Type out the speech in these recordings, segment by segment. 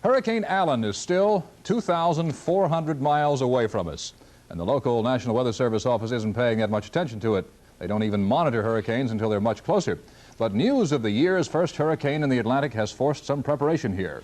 Hurricane Allen is still 2,400 miles away from us, and the local National Weather Service office isn't paying that much attention to it. They don't even monitor hurricanes until they're much closer. But news of the year's first hurricane in the Atlantic has forced some preparation here.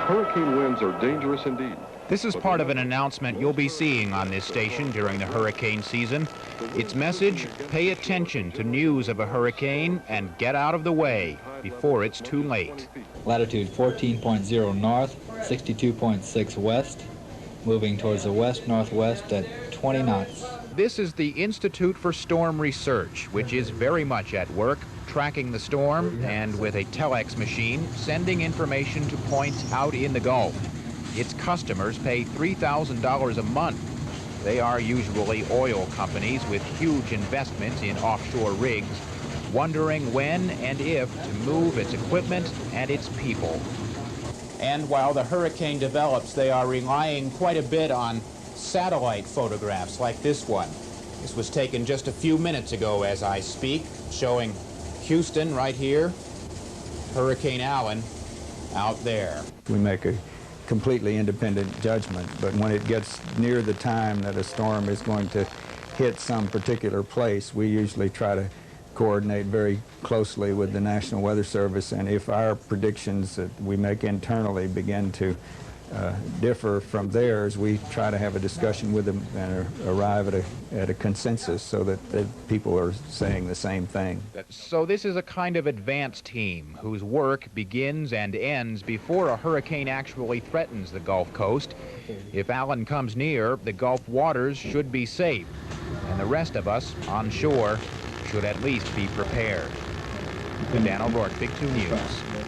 Hurricane winds are dangerous indeed. This is part of an announcement you'll be seeing on this station during the hurricane season. Its message: pay attention to news of a hurricane and get out of the way before it's too late. Latitude 14.0 north, 62.6 west, moving towards the west-northwest at 20 knots. This is the Institute for Storm Research, which is very much at work tracking the storm and, with a telex machine, sending information to points out in the Gulf. Its customers pay $3,000 a month. They are usually oil companies with huge investments in offshore rigs, wondering when and if to move its equipment and its people. And while the hurricane develops, they are relying quite a bit on satellite photographs like this one. This was taken just a few minutes ago as I speak, showing Houston right here, Hurricane Allen out there. We make a completely independent judgment, but when it gets near the time that a storm is going to hit some particular place, we usually try to coordinate very closely with the National Weather Service, and if our predictions that we make internally begin to differ from theirs, we try to have a discussion with them and arrive at a consensus so that people are saying the same thing. So this is a kind of advance team whose work begins and ends before a hurricane actually threatens the Gulf Coast. If Allen comes near, the Gulf waters should be safe, and the rest of us on shore should at least be prepared. Dan O'Rourke, Big 2 News.